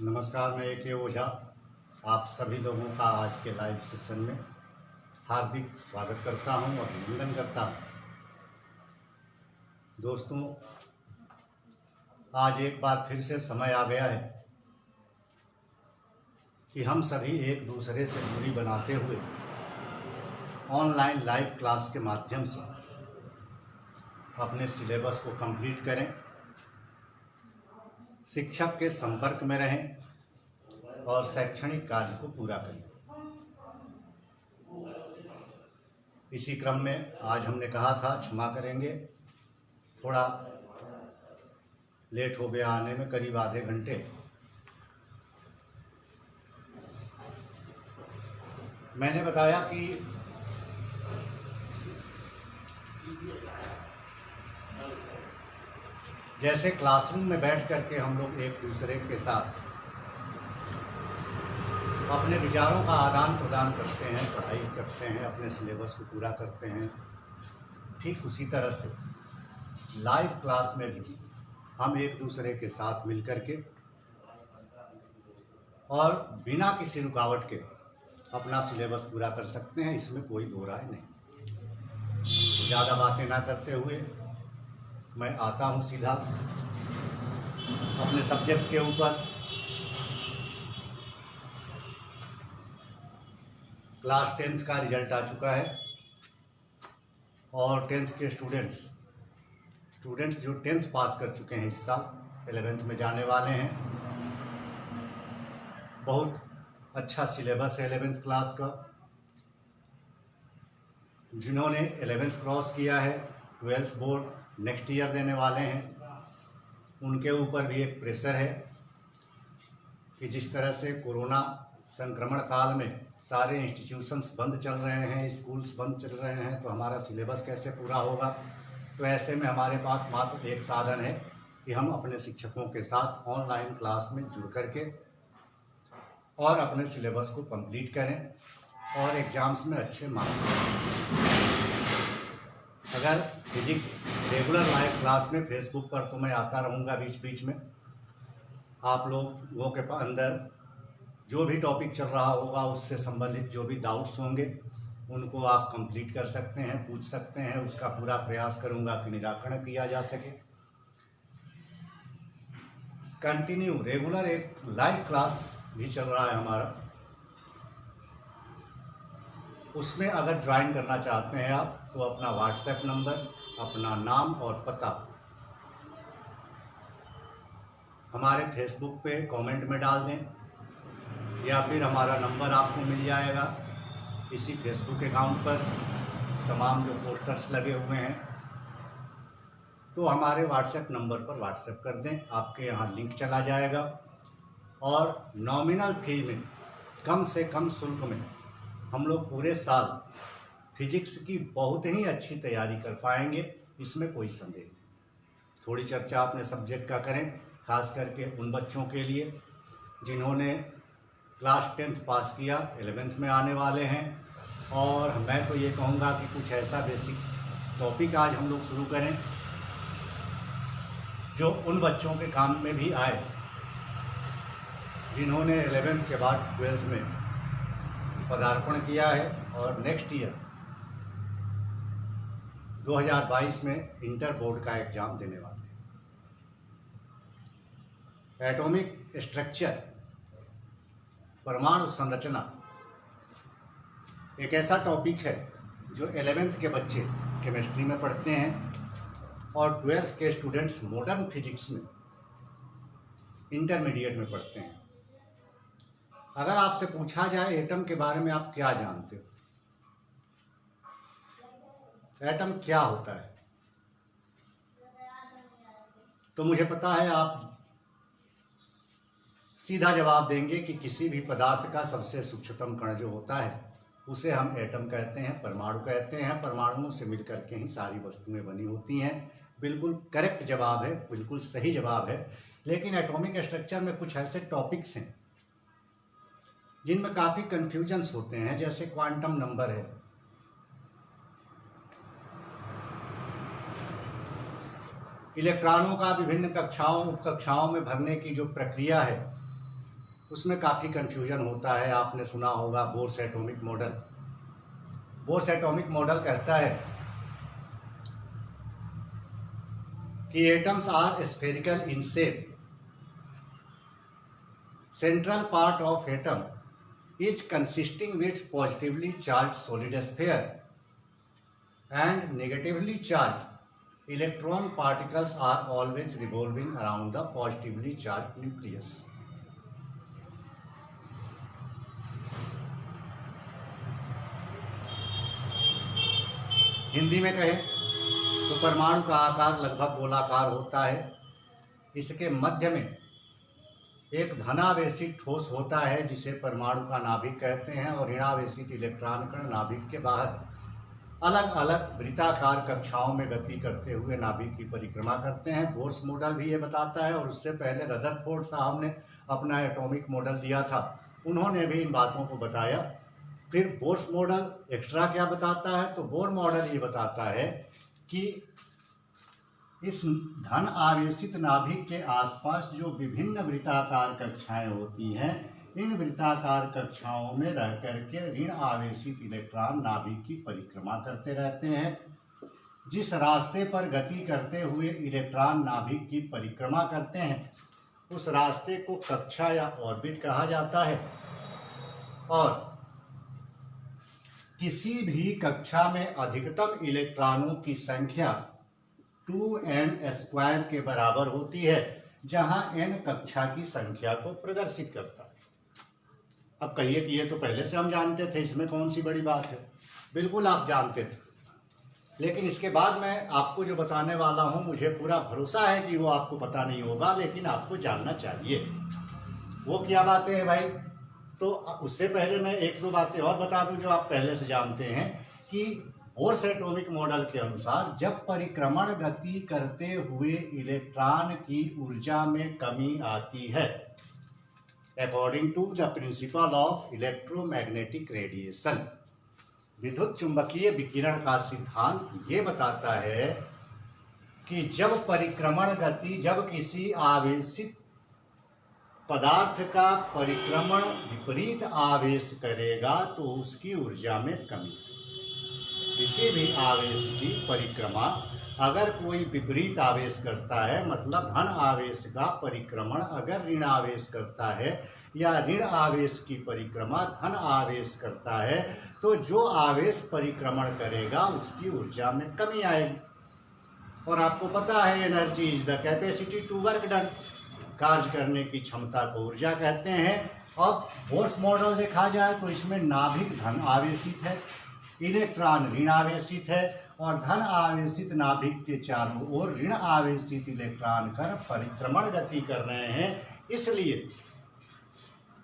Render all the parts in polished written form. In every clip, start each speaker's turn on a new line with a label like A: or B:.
A: नमस्कार, मैं AK ओझा आप सभी लोगों का आज के लाइव सेशन में हार्दिक स्वागत करता हूं और अभिनंदन करता हूं। दोस्तों, आज एक बार फिर से समय आ गया है कि हम सभी एक दूसरे से दूरी बनाते हुए ऑनलाइन लाइव क्लास के माध्यम से अपने सिलेबस को कंप्लीट करें, शिक्षक के संपर्क में रहें और शैक्षणिक कार्य को पूरा करें। इसी क्रम में आज हमने कहा था, क्षमा करेंगे, थोड़ा लेट हो गया आने में, करीब आधे घंटे। मैंने बताया कि जैसे क्लासरूम में बैठ करके हम लोग एक दूसरे के साथ अपने विचारों का आदान प्रदान करते हैं, पढ़ाई करते हैं, अपने सिलेबस को पूरा करते हैं, ठीक उसी तरह से लाइव क्लास में भी हम एक दूसरे के साथ मिल करके और बिना किसी रुकावट के अपना सिलेबस पूरा कर सकते हैं। इसमें कोई दो राय नहीं। ज़्यादा बातें ना करते हुए मैं आता हूँ सीधा अपने सब्जेक्ट के ऊपर। क्लास 10th का रिजल्ट आ चुका है और 10th के स्टूडेंट्स जो 10th पास कर चुके हैं इस साल 11th में जाने वाले हैं। बहुत अच्छा सिलेबस है 11th क्लास का। जिन्होंने 11th क्रॉस किया है, 12th बोर्ड नेक्स्ट ईयर देने वाले हैं, उनके ऊपर भी एक प्रेशर है कि जिस तरह से कोरोना संक्रमण काल में सारे इंस्टीट्यूशंस बंद चल रहे हैं, स्कूल्स बंद चल रहे हैं, तो हमारा सिलेबस कैसे पूरा होगा। तो ऐसे में हमारे पास मात्र एक साधन है कि हम अपने शिक्षकों के साथ ऑनलाइन क्लास में जुड़ करके और अपने सिलेबस को कंप्लीट करें और एग्ज़ाम्स में अच्छे मार्क्स। अगर फिजिक्स रेगुलर लाइव क्लास में फेसबुक पर तो मैं आता रहूँगा बीच बीच में, आप लोगों के अंदर जो भी टॉपिक चल रहा होगा उससे संबंधित जो भी डाउट्स होंगे उनको आप कंप्लीट कर सकते हैं, पूछ सकते हैं। उसका पूरा प्रयास करूँगा कि निराकरण किया जा सके। कंटिन्यू रेगुलर एक लाइव क्लास भी चल रहा है हमारा, उसमें अगर ज्वाइन करना चाहते हैं आप तो अपना व्हाट्सएप नंबर, अपना नाम और पता हमारे फेसबुक पे कमेंट में डाल दें या फिर हमारा नंबर आपको मिल जाएगा इसी फेसबुक अकाउंट पर। तमाम जो पोस्टर्स लगे हुए हैं तो हमारे व्हाट्सएप नंबर पर व्हाट्सएप कर दें, आपके यहाँ लिंक चला जाएगा और नॉमिनल फी में, कम से कम शुल्क में हम लोग पूरे साल फिजिक्स की बहुत ही अच्छी तैयारी कर पाएंगे, इसमें कोई संदेह नहीं। थोड़ी चर्चा अपने सब्जेक्ट का करें, खास करके उन बच्चों के लिए जिन्होंने क्लास 10th पास किया, 11th में आने वाले हैं। और मैं तो ये कहूँगा कि कुछ ऐसा बेसिक टॉपिक आज हम लोग शुरू करें जो उन बच्चों के काम में भी आए जिन्होंने 11th के बाद 12th में पदार्पण किया है और नेक्स्ट ईयर 2022 में इंटर बोर्ड का एग्जाम देने वाले हैं। एटॉमिक स्ट्रक्चर, परमाणु संरचना एक ऐसा टॉपिक है जो 11th के बच्चे केमिस्ट्री में पढ़ते हैं और 12th के स्टूडेंट्स मॉडर्न फिजिक्स में इंटरमीडिएट में पढ़ते हैं। अगर आपसे पूछा जाए एटम के बारे में आप क्या जानते हो, एटम क्या होता है, तो मुझे पता है आप सीधा जवाब देंगे कि किसी भी पदार्थ का सबसे सूक्ष्मतम कण जो होता है उसे हम एटम कहते हैं, परमाणु कहते हैं। परमाणुओं से मिलकर के ही सारी वस्तुएं बनी होती हैं। बिल्कुल करेक्ट जवाब है, बिल्कुल सही जवाब है। लेकिन एटॉमिक स्ट्रक्चर में कुछ ऐसे टॉपिक्स हैं जिनमें काफ़ी कन्फ्यूजन्स होते हैं, जैसे क्वांटम नंबर है, इलेक्ट्रॉनों का विभिन्न कक्षाओं उपकक्षाओं में भरने की जो प्रक्रिया है उसमें काफ़ी कन्फ्यूजन होता है। आपने सुना होगा Bohr's atomic model. Bohr's atomic model कहता है कि atoms are spherical in shape. Central part of atom is consisting with positively charged solid sphere and negatively charged electron particles are always revolving around the positively charged nucleus. Hindi में कहें तो परमाणु का आकार लगभग गोलाकार होता है। इसके मध्य में एक धनावेशित ठोस होता है जिसे परमाणु का नाभिक कहते हैं, और ऋणावेशित इलेक्ट्रॉन कण नाभिक के बाहर अलग अलग वृत्ताकार कक्षाओं में गति करते हुए नाभिक की परिक्रमा करते हैं। बोर्स मॉडल भी ये बताता है, और उससे पहले रदरफोर्ड साहब ने अपना एटॉमिक मॉडल दिया था, उन्होंने भी इन बातों को बताया। फिर बोर्स मॉडल एक्स्ट्रा क्या बताता है, तो बोर मॉडल ये बताता है कि इस धन आवेशित नाभिक के आसपास जो विभिन्न वृत्ताकार कक्षाएं होती हैं, इन वृत्ताकार कक्षाओं में रह करके ऋण आवेशित इलेक्ट्रॉन नाभिक की परिक्रमा करते रहते हैं। जिस रास्ते पर गति करते हुए इलेक्ट्रॉन नाभिक की परिक्रमा करते हैं, उस रास्ते को कक्षा या ऑर्बिट कहा जाता है। और किसी भी कक्षा में अधिकतम इलेक्ट्रॉनों की संख्या 2n² के बराबर होती है, जहां n कक्षा की संख्या को प्रदर्शित करता है। अब कहिए कि ये तो पहले से हम जानते थे, इसमें कौन सी बड़ी बात है। बिल्कुल आप जानते थे, लेकिन इसके बाद मैं आपको जो बताने वाला हूं, मुझे पूरा भरोसा है कि वो आपको पता नहीं होगा, लेकिन आपको जानना चाहिए। वो क्या बातें हैं भाई? तो उससे पहले मैं एक दो बातें और बता दूं जो आप पहले से जानते हैं कि बोर्स एटॉमिक मॉडल के अनुसार जब परिक्रमण गति करते हुए इलेक्ट्रॉन की ऊर्जा में कमी आती है, according to the principle of electromagnetic radiation, विद्युत चुंबकीय विकिरण का सिद्धांत ये बताता है कि जब परिक्रमण गति, जब किसी आवेशित पदार्थ का परिक्रमण विपरीत आवेश करेगा तो उसकी ऊर्जा में कमी। किसी भी आवेश की परिक्रमा अगर कोई विपरीत आवेश करता है, मतलब धन आवेश का परिक्रमण अगर ऋण आवेश करता है या ऋण आवेश की परिक्रमा धन आवेश करता है, तो जो आवेश परिक्रमण करेगा उसकी ऊर्जा में कमी आएगी। और आपको पता है energy is the capacity to work done, कार्य करने की क्षमता को ऊर्जा कहते हैं। अब बोर्स मॉडल देखा जाए तो इसमें नाभिक धन आवेशित है, इलेक्ट्रॉन ऋण आवेशित है, और धन आवेशित नाभिक के चारों ओर ऋण आवेशित इलेक्ट्रॉन कर परिक्रमण गति कर रहे हैं। इसलिए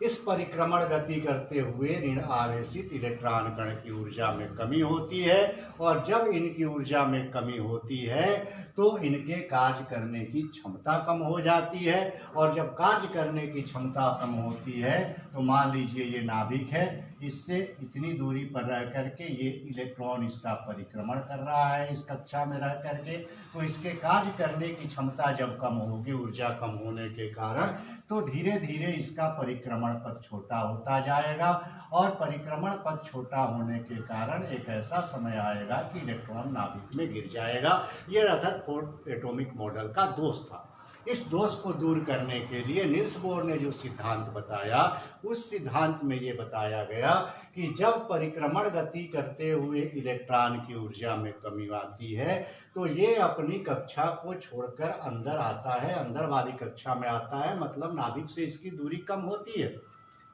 A: इस परिक्रमण गति करते हुए ऋण आवेशित इलेक्ट्रॉन कण की ऊर्जा में कमी होती है, और जब इनकी ऊर्जा में कमी होती है तो इनके कार्य करने की क्षमता कम हो जाती है। और जब कार्य करने की क्षमता कम होती है तो मान लीजिए ये नाभिक है, इससे इतनी दूरी पर रह करके ये इलेक्ट्रॉन इसका परिक्रमण कर रहा है इस कक्षा में रह करके, तो इसके कार्य करने की क्षमता जब कम होगी ऊर्जा कम होने के कारण, तो धीरे धीरे इसका परिक्रमण पथ छोटा होता जाएगा, और परिक्रमण पथ छोटा होने के कारण एक ऐसा समय आएगा कि इलेक्ट्रॉन नाभिक में गिर जाएगा। ये रदरफोर्ड एटॉमिक मॉडल का दोष था। इस दोष को दूर करने के लिए नील्स बोर ने जो सिद्धांत बताया, उस सिद्धांत में ये बताया गया कि जब परिक्रमण गति करते हुए इलेक्ट्रॉन की ऊर्जा में कमी आती है तो ये अपनी कक्षा को छोड़कर अंदर आता है, अंदर वाली कक्षा में आता है, मतलब नाभिक से इसकी दूरी कम होती है।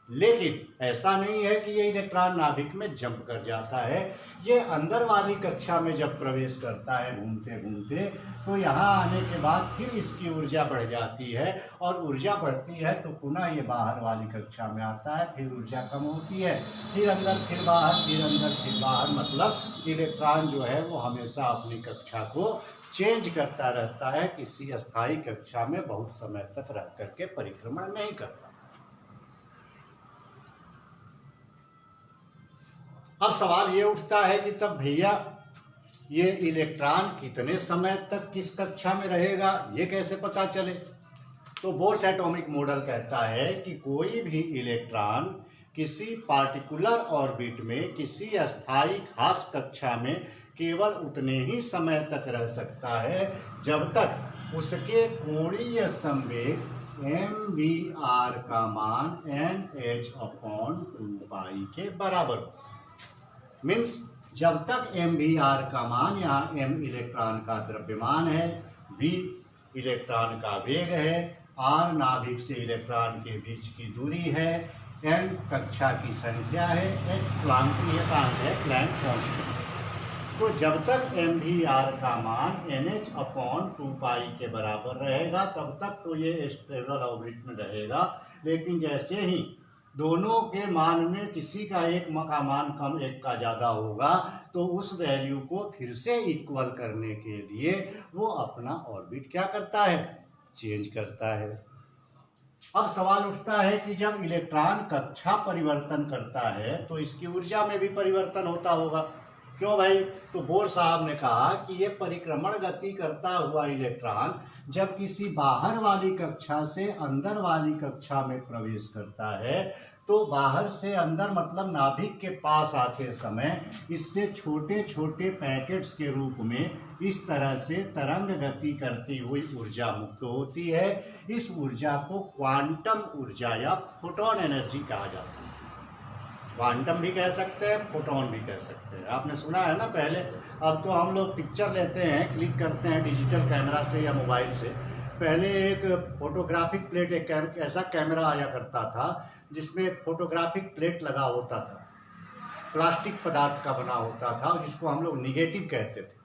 A: लेकिन ऐसा नहीं है कि ये इलेक्ट्रॉन नाभिक में जंप कर जाता है। ये अंदर वाली कक्षा में जब प्रवेश करता है घूमते घूमते, तो यहाँ आने के बाद फिर इसकी ऊर्जा बढ़ जाती है, और ऊर्जा बढ़ती है तो पुनः ये बाहर वाली कक्षा में आता है, फिर ऊर्जा कम होती है, फिर अंदर फिर बाहर, फिर अंदर फिर बाहर, मतलब इलेक्ट्रॉन जो है वो हमेशा अपनी कक्षा को चेंज करता रहता है, किसी अस्थायी कक्षा में बहुत समय तक रह करके परिक्रमण नहीं करता। अब सवाल ये उठता है कि तब भैया ये इलेक्ट्रॉन कितने समय तक किस कक्षा में रहेगा, ये कैसे पता चले? तो बोर्स एटॉमिक मॉडल कहता है कि कोई भी इलेक्ट्रॉन किसी पार्टिकुलर ऑर्बिट में किसी अस्थायी खास कक्षा में केवल उतने ही समय तक रह सकता है जब तक उसके कोणीय संवेग mvr का मान nh/2 के बराबर हो। मीन्स जब तक mvr का मान, यहाँ m इलेक्ट्रॉन का द्रव्यमान है, v इलेक्ट्रॉन का वेग है, r नाभिक से इलेक्ट्रॉन के बीच की दूरी है, n कक्षा की संख्या है, h प्लैंक नियतांक है, प्लैंक कांस्टेंट। तो जब तक mvr का मान nh/2 के बराबर रहेगा तब तक तो ये स्टेबल ऑर्बिट में रहेगा। लेकिन जैसे ही दोनों के मान में किसी का एक का मान कम एक का ज़्यादा होगा तो उस वैल्यू को फिर से इक्वल करने के लिए वो अपना ऑर्बिट क्या करता है, चेंज करता है। अब सवाल उठता है कि जब इलेक्ट्रॉन कक्षा परिवर्तन करता है तो इसकी ऊर्जा में भी परिवर्तन होता होगा। क्यों भाई? तो बोर साहब ने कहा कि ये परिक्रमण गति करता हुआ इलेक्ट्रॉन जब किसी बाहर वाली कक्षा से अंदर वाली कक्षा में प्रवेश करता है तो बाहर से अंदर मतलब नाभिक के पास आते समय इससे छोटे छोटे पैकेट्स के रूप में इस तरह से तरंग गति करती हुई ऊर्जा मुक्त होती है। इस ऊर्जा को क्वांटम ऊर्जा या फोटोन एनर्जी कहा जाता है। क्वांटम भी कह सकते हैं, फोटोन भी कह सकते हैं। आपने सुना है ना पहले, अब तो हम लोग पिक्चर लेते हैं, क्लिक करते हैं डिजिटल कैमरा से या मोबाइल से। पहले एक फोटोग्राफिक प्लेट, एक ऐसा कैमरा आया करता था जिसमें एक फोटोग्राफिक प्लेट लगा होता था, प्लास्टिक पदार्थ का बना होता था, जिसको हम लोग निगेटिव कहते थे।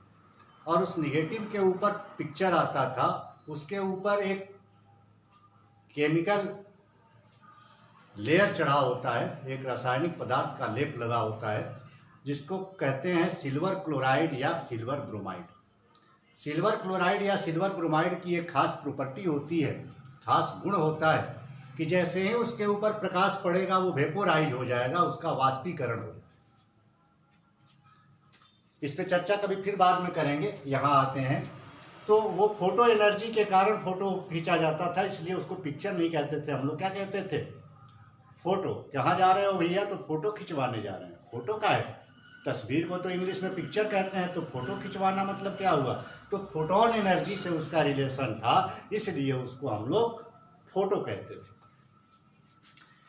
A: और उस निगेटिव के ऊपर पिक्चर आता था, उसके ऊपर एक केमिकल लेयर चढ़ा होता है, एक रासायनिक पदार्थ का लेप लगा होता है जिसको कहते हैं सिल्वर क्लोराइड या सिल्वर ब्रोमाइड। सिल्वर क्लोराइड या सिल्वर ब्रोमाइड की एक खास प्रॉपर्टी होती है, खास गुण होता है कि जैसे ही उसके ऊपर प्रकाश पड़ेगा वो वेपोराइज हो जाएगा, उसका वाष्पीकरण हो जाएगा। इस पे चर्चा कभी फिर बाद में करेंगे। यहाँ आते हैं तो वो फोटो एनर्जी के कारण फोटो खींचा जाता था, इसलिए उसको पिक्चर नहीं कहते थे हम लोग, क्या कहते थे? फोटो। कहाँ जा रहे हो भैया? तो फोटो खिंचवाने जा रहे हैं। फोटो का है, तस्वीर को तो इंग्लिश में पिक्चर कहते हैं, तो फोटो खिंचवाना मतलब क्या हुआ? तो फोटोन एनर्जी से उसका रिलेशन था, इसलिए उसको हम लोग फोटो कहते थे।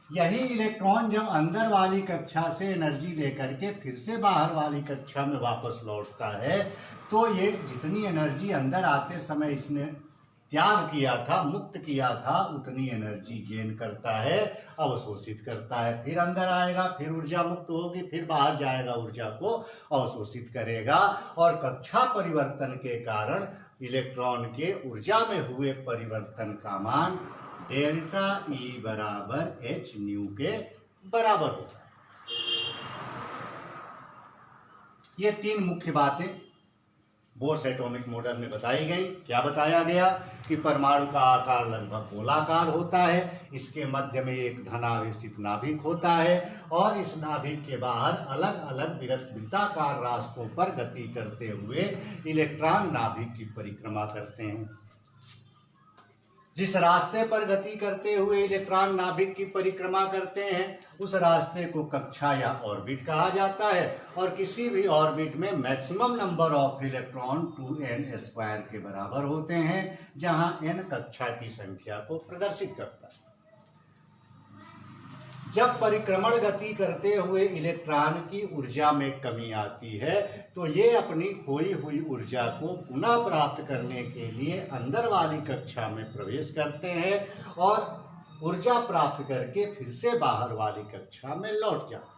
A: यही इलेक्ट्रॉन जब अंदर वाली कक्षा से एनर्जी लेकर के फिर से बाहर वाली कक्षा में वापस लौटता है तो ये जितनी एनर्जी अंदर आते समय इसने त्याग किया था, मुक्त किया था, उतनी एनर्जी गेन करता है, अवशोषित करता है। फिर अंदर आएगा, फिर ऊर्जा मुक्त होगी, फिर बाहर जाएगा, ऊर्जा को अवशोषित करेगा। और कक्षा परिवर्तन के कारण इलेक्ट्रॉन के ऊर्जा में हुए परिवर्तन का मान डेल्टा ई बराबर एच न्यू के बराबर होता है। ये तीन मुख्य बातें बोर्स एटॉमिक मॉडल में बताई गई। क्या बताया गया कि परमाणु का आकार लगभग गोलाकार होता है, इसके मध्य में एक धनावेशित नाभिक होता है और इस नाभिक के बाहर अलग अलग वृत्ताकार रास्तों पर गति करते हुए इलेक्ट्रॉन नाभिक की परिक्रमा करते हैं। जिस रास्ते पर गति करते हुए इलेक्ट्रॉन नाभिक की परिक्रमा करते हैं उस रास्ते को कक्षा या ऑर्बिट कहा जाता है। और किसी भी ऑर्बिट में maximum number of electron 2n² के बराबर होते हैं, जहां n कक्षा की संख्या को प्रदर्शित करता है। जब परिक्रमण गति करते हुए इलेक्ट्रॉन की ऊर्जा में कमी आती है तो ये अपनी खोई हुई ऊर्जा को पुनः प्राप्त करने के लिए अंदर वाली कक्षा में प्रवेश करते हैं और ऊर्जा प्राप्त करके फिर से बाहर वाली कक्षा में लौट जाते हैं।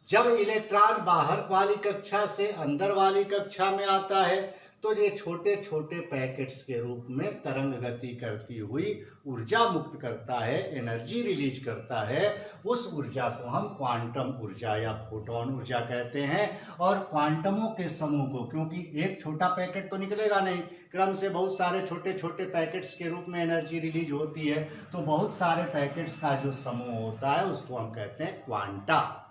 A: जब इलेक्ट्रॉन बाहर वाली कक्षा से अंदर वाली कक्षा में आता है तो ये छोटे छोटे पैकेट्स के रूप में तरंग गति करती हुई ऊर्जा मुक्त करता है, एनर्जी रिलीज करता है। उस ऊर्जा को हम क्वांटम ऊर्जा या फोटोन ऊर्जा कहते हैं। और क्वांटमों के समूह को, क्योंकि एक छोटा पैकेट तो निकलेगा नहीं, क्रम से बहुत सारे छोटे छोटे पैकेट्स के रूप में एनर्जी रिलीज होती है, तो बहुत सारे पैकेट्स का जो समूह होता है उसको हम कहते हैं क्वांटा।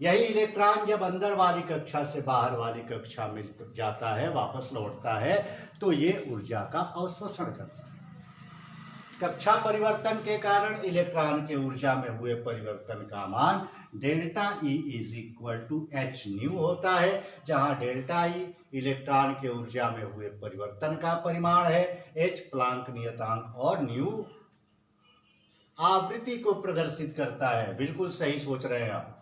A: यही इलेक्ट्रॉन जब अंदर वाली कक्षा से बाहर वाली कक्षा में जाता है, वापस लौटता है, तो ये ऊर्जा का अवशोषण करता है। कक्षा परिवर्तन के कारण इलेक्ट्रॉन के ऊर्जा में हुए परिवर्तन का मान delta E is equal to h nu होता है, जहां डेल्टा E इलेक्ट्रॉन के ऊर्जा में हुए परिवर्तन का परिमाण है, H प्लांक नियतांक और न्यू आवृत्ति को प्रदर्शित करता है। बिल्कुल सही सोच रहे हैं आप।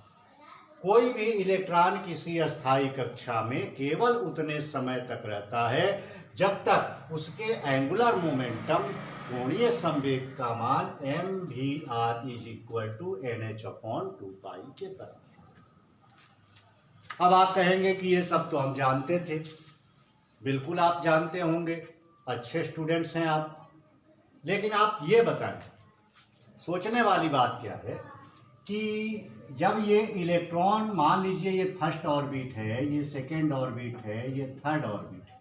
A: कोई भी इलेक्ट्रॉन किसी अस्थायी कक्षा में केवल उतने समय तक रहता है जब तक उसके एंगुलर मोमेंटम कोणीय संवेग का मान mvr is equal to nh/2π के बराबर। अब आप कहेंगे कि ये सब तो हम जानते थे। बिल्कुल आप जानते होंगे, अच्छे स्टूडेंट्स हैं आप। लेकिन आप ये बताएं, सोचने वाली बात क्या है कि जब ये इलेक्ट्रॉन, मान लीजिए ये फर्स्ट ऑर्बिट है, ये सेकेंड ऑर्बिट है, ये थर्ड ऑर्बिट है,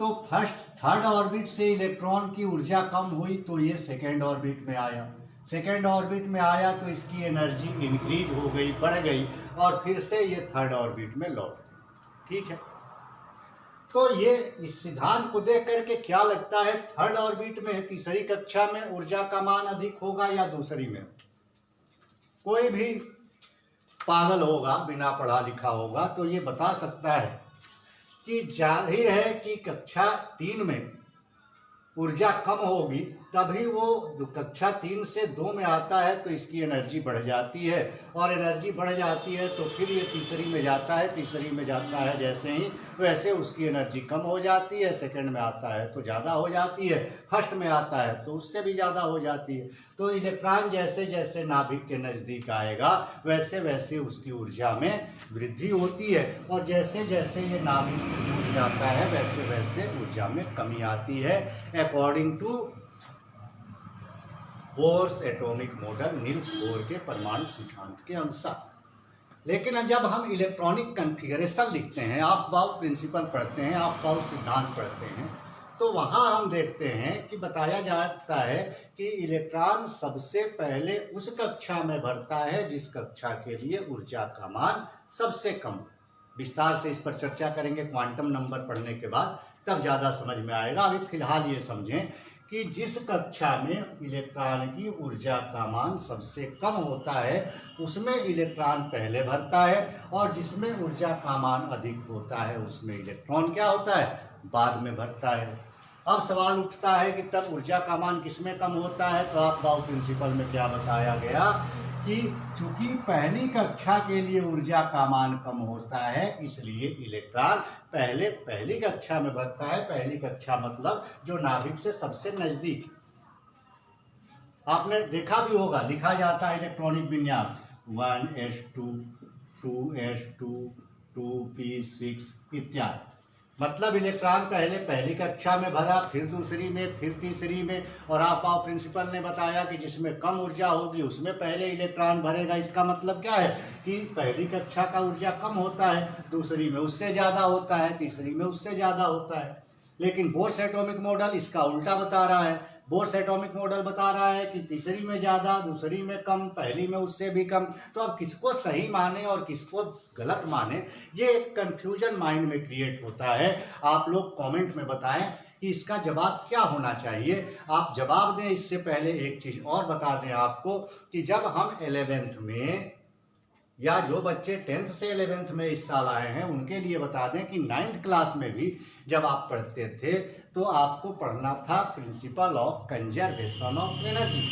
A: तो फर्स्ट थर्ड ऑर्बिट से इलेक्ट्रॉन की ऊर्जा कम हुई तो ये सेकेंड ऑर्बिट में आया। सेकेंड ऑर्बिट में आया तो इसकी एनर्जी इंक्रीज हो गई, बढ़ गई, और फिर से ये थर्ड ऑर्बिट में लौट गई। ठीक है, तो ये इस सिद्धांत को देख करके क्या लगता है, थर्ड ऑर्बिट में तीसरी कक्षा में ऊर्जा का मान अधिक होगा या दूसरी में? कोई भी पागल होगा, बिना पढ़ा लिखा होगा, तो ये बता सकता है कि जाहिर है कि कक्षा 3 में ऊर्जा कम होगी, तभी वो कक्षा 3 से 2 में आता है तो इसकी एनर्जी बढ़ जाती है, और एनर्जी बढ़ जाती है तो फिर ये तीसरी में जाता है, तीसरी में जाता है जैसे ही, वैसे उसकी एनर्जी कम हो जाती है। सेकंड में आता है तो ज़्यादा हो जाती है, फर्स्ट में आता है तो उससे भी ज़्यादा हो जाती है। तो इलेक्ट्रॉन जैसे जैसे नाभिक के नज़दीक आएगा वैसे वैसे उसकी ऊर्जा में वृद्धि होती है, और जैसे जैसे ये नाभिक से दूर जाता है वैसे वैसे ऊर्जा में कमी आती है, according to Bohr's atomic model, Niels Bohr के परमाणु सिद्धांत के अनुसार। लेकिन जब हम इलेक्ट्रॉनिक कॉन्फ़िगरेशन लिखते हैं, आप बाउ प्रिंसिपल पढ़ते हैं, आप बाउ सिद्धांत पढ़ते हैं, तो वहाँ हम देखते हैं कि बताया जाता है कि इलेक्ट्रॉन सबसे पहले उस कक्षा में भरता है जिस कक्षा के लिए ऊर्जा का मान सबसे कम। विस्तार से इस पर चर्चा करेंगे क्वांटम नंबर पढ़ने के बाद, तब ज़्यादा समझ में आएगा। अभी फिलहाल ये समझें कि जिस कक्षा में इलेक्ट्रॉन की ऊर्जा का मान सबसे कम होता है उसमें इलेक्ट्रॉन पहले भरता है, और जिसमें ऊर्जा का मान अधिक होता है उसमें इलेक्ट्रॉन क्या होता है, बाद में भरता है। अब सवाल उठता है कि तब ऊर्जा का मान किसमें कम होता है, तो आप बाउ प्रिंसिपल में क्या बताया गया कि चूंकि पहली कक्षा के लिए ऊर्जा का मान कम होता है इसलिए इलेक्ट्रॉन पहले पहली कक्षा में भरता है। पहली कक्षा मतलब जो नाभिक से सबसे नजदीक। आपने देखा भी होगा, लिखा जाता है इलेक्ट्रॉनिक विन्यास 1s2 2s2 2p6 इत्यादि। मतलब इलेक्ट्रॉन पहले पहली कक्षा में भरा, फिर दूसरी में, फिर तीसरी में, और आप प्रिंसिपल ने बताया कि जिसमें कम ऊर्जा होगी उसमें पहले इलेक्ट्रॉन भरेगा। इसका मतलब क्या है कि पहली कक्षा का ऊर्जा कम होता है, दूसरी में उससे ज़्यादा होता है, तीसरी में उससे ज़्यादा होता है। लेकिन बोर्स एटॉमिक मॉडल इसका उल्टा बता रहा है। बोर्स एटॉमिक मॉडल बता रहा है कि तीसरी में ज़्यादा, दूसरी में कम, पहली में उससे भी कम। तो अब किसको सही माने और किसको गलत माने, ये एक कन्फ्यूजन माइंड में क्रिएट होता है। आप लोग कमेंट में बताएं कि इसका जवाब क्या होना चाहिए। आप जवाब दें इससे पहले एक चीज़ और बता दें आपको कि जब हम 11th में, या जो बच्चे 10th से 11th में इस साल आए हैं उनके लिए बता दें कि 9th क्लास में भी जब आप पढ़ते थे तो आपको पढ़ना था principle of conservation of energy,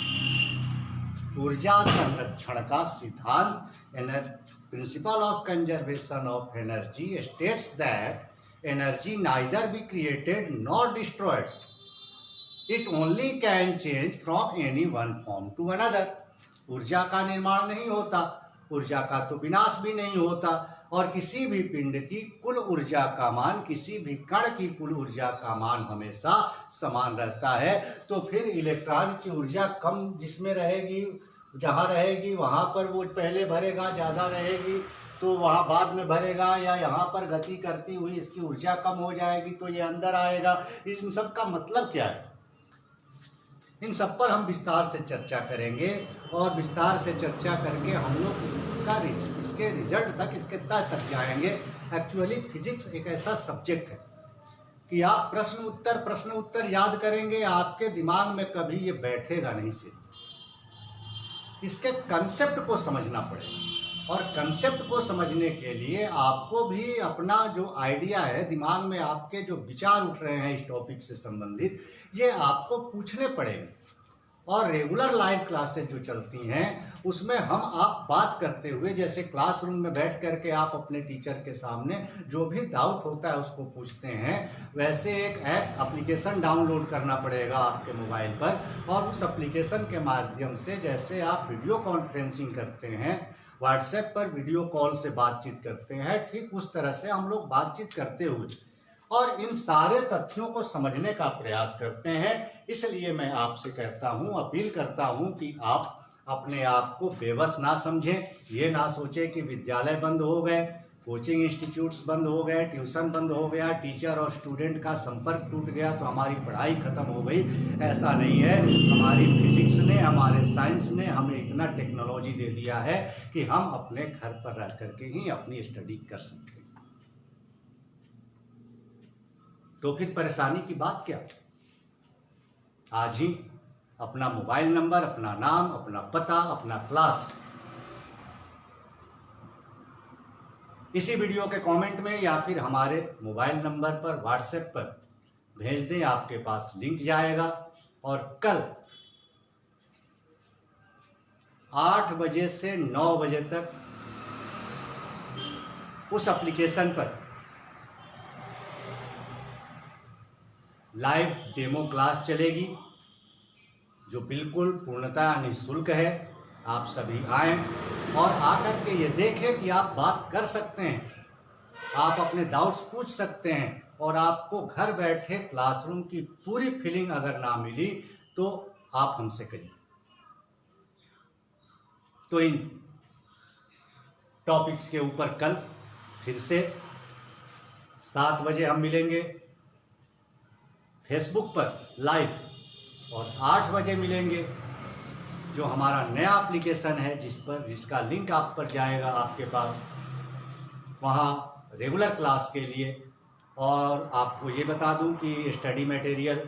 A: ऊर्जा संरक्षण का सिद्धांत। Principle of conservation of energy states that energy neither be created nor destroyed, it only can change from any one form to another. ऊर्जा का निर्माण नहीं होता, ऊर्जा का तो विनाश भी नहीं होता, और किसी भी पिंड की कुल ऊर्जा का मान, किसी भी कण की कुल ऊर्जा का मान हमेशा समान रहता है। तो फिर इलेक्ट्रॉन की ऊर्जा कम जिसमें रहेगी, जहाँ रहेगी वहाँ पर वो पहले भरेगा, ज़्यादा रहेगी तो वहाँ बाद में भरेगा, या यहाँ पर गति करती हुई इसकी ऊर्जा कम हो जाएगी तो ये अंदर आएगा। इस सब का मतलब क्या है? इन सब पर हम विस्तार से चर्चा करेंगे और विस्तार से चर्चा करके हम लोग इसके रिजल्ट तक, इसके तय तक जाएंगे। एक्चुअली फिजिक्स एक ऐसा सब्जेक्ट है कि आप प्रश्न उत्तर याद करेंगे, आपके दिमाग में कभी ये बैठेगा नहीं से। इसके कंसेप्ट को समझना पड़ेगा और कंसेप्ट को समझने के लिए आपको भी अपना जो आइडिया है, दिमाग में आपके जो विचार उठ रहे हैं इस टॉपिक से संबंधित, ये आपको पूछने पड़ेंगे। और रेगुलर लाइव क्लासेस जो चलती हैं उसमें हम आप बात करते हुए, जैसे क्लासरूम में बैठ करके आप अपने टीचर के सामने जो भी डाउट होता है उसको पूछते हैं, वैसे एक ऐप एप्लीकेशन डाउनलोड करना पड़ेगा आपके मोबाइल पर और उस एप्लीकेशन के माध्यम से जैसे आप वीडियो कॉन्फ्रेंसिंग करते हैं, व्हाट्सएप पर वीडियो कॉल से बातचीत करते हैं, ठीक उस तरह से हम लोग बातचीत करते हुए और इन सारे तथ्यों को समझने का प्रयास करते हैं। इसलिए मैं आपसे कहता हूं, अपील करता हूं कि आप अपने आप को बेबस ना समझें। ये ना सोचें कि विद्यालय बंद हो गए, कोचिंग इंस्टीट्यूट्स बंद हो गए, ट्यूशन बंद हो गया, टीचर और स्टूडेंट का संपर्क टूट गया तो हमारी पढ़ाई खत्म हो गई। ऐसा नहीं है। हमारी फिजिक्स ने, हमारे साइंस ने हमें इतना टेक्नोलॉजी दे दिया है कि हम अपने घर पर रह करके ही अपनी स्टडी कर सकते हैं। तो फिर परेशानी की बात क्या? आज ही अपना मोबाइल नंबर, अपना नाम, अपना पता, अपना क्लास इसी वीडियो के कमेंट में या फिर हमारे मोबाइल नंबर पर व्हाट्सएप पर भेज दें। आपके पास लिंक जाएगा और कल 8 बजे से 9 बजे तक उस एप्लीकेशन पर लाइव डेमो क्लास चलेगी जो बिल्कुल पूर्णतः निःशुल्क है। आप सभी आएं और आकर के ये देखें कि आप बात कर सकते हैं, आप अपने डाउट्स पूछ सकते हैं और आपको घर बैठे क्लासरूम की पूरी फीलिंग अगर ना मिली तो आप हमसे कहिए। तो इन टॉपिक्स के ऊपर कल फिर से 7 बजे हम मिलेंगे फेसबुक पर लाइव और 8 बजे मिलेंगे जो हमारा नया एप्लीकेशन है जिसका लिंक आप पर जाएगा आपके पास, वहाँ रेगुलर क्लास के लिए। और आपको ये बता दूं कि study material,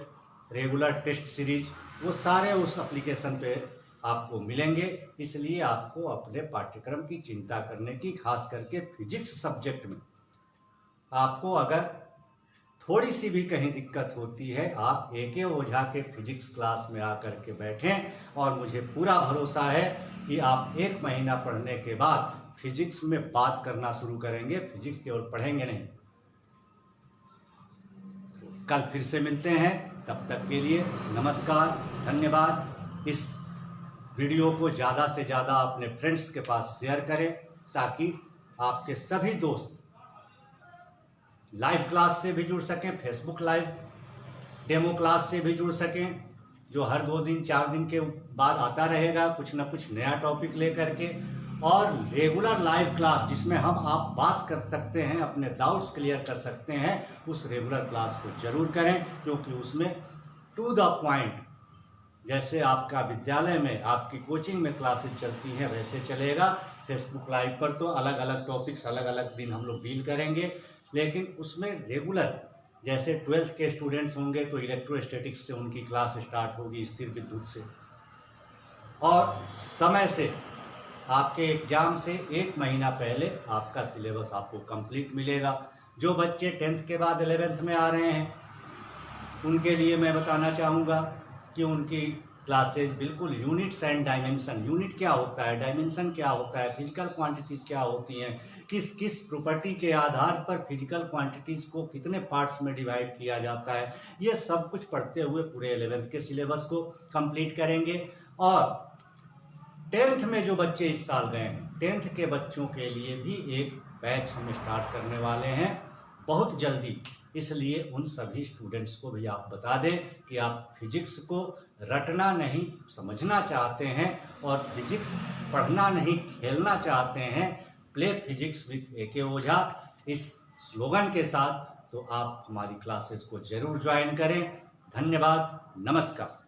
A: regular test series वो सारे उस एप्लीकेशन पे आपको मिलेंगे। इसलिए आपको अपने पाठ्यक्रम की चिंता करने की, खास करके फिजिक्स सब्जेक्ट में आपको अगर थोड़ी सी भी कहीं दिक्कत होती है, आप AK ओझा के फिजिक्स क्लास में आकर के बैठें और मुझे पूरा भरोसा है कि आप 1 महीना पढ़ने के बाद फिजिक्स में बात करना शुरू करेंगे, फिजिक्स केवल पढ़ेंगे नहीं। कल फिर से मिलते हैं, तब तक के लिए नमस्कार, धन्यवाद। इस वीडियो को ज़्यादा से ज़्यादा अपने फ्रेंड्स के पास शेयर करें ताकि आपके सभी दोस्त लाइव क्लास से भी जुड़ सकें, फेसबुक लाइव डेमो क्लास से भी जुड़ सकें, जो हर 2 दिन 4 दिन के बाद आता रहेगा कुछ ना कुछ नया टॉपिक लेकर के। और रेगुलर लाइव क्लास जिसमें आप बात कर सकते हैं, अपने डाउट्स क्लियर कर सकते हैं, उस रेगुलर क्लास को जरूर करें, क्योंकि उसमें टू द पॉइंट, जैसे आपका विद्यालय में आपकी कोचिंग में क्लासेस चलती हैं वैसे चलेगा। फेसबुक लाइव पर तो अलग अलग टॉपिक्स अलग अलग दिन हम लोग डील करेंगे, लेकिन उसमें रेगुलर जैसे 12th के स्टूडेंट्स होंगे तो इलेक्ट्रोस्टैटिक्स से उनकी क्लास स्टार्ट होगी, स्थिर विद्युत से, और समय से आपके एग्ज़ाम से 1 महीना पहले आपका सिलेबस आपको कंप्लीट मिलेगा। जो बच्चे 10th के बाद 11th में आ रहे हैं उनके लिए मैं बताना चाहूँगा कि उनकी क्लासेस बिल्कुल यूनिट्स एंड डायमेंशन, यूनिट क्या होता है, डायमेंशन क्या होता है, फिजिकल क्वांटिटीज़ क्या होती हैं, किस किस प्रॉपर्टी के आधार पर फिजिकल क्वांटिटीज़ को कितने पार्ट्स में डिवाइड किया जाता है, ये सब कुछ पढ़ते हुए पूरे 11th के सिलेबस को कंप्लीट करेंगे। और 10th में जो बच्चे इस साल गए हैं, 10th के बच्चों के लिए भी एक बैच हम स्टार्ट करने वाले हैं बहुत जल्दी। इसलिए उन सभी स्टूडेंट्स को भी आप बता दें कि आप फिजिक्स को रटना नहीं, समझना चाहते हैं और फिजिक्स पढ़ना नहीं, खेलना चाहते हैं, प्ले फिजिक्स विथ AK ओझा, इस स्लोगन के साथ, तो आप हमारी क्लासेस को जरूर ज्वाइन करें। धन्यवाद, नमस्कार।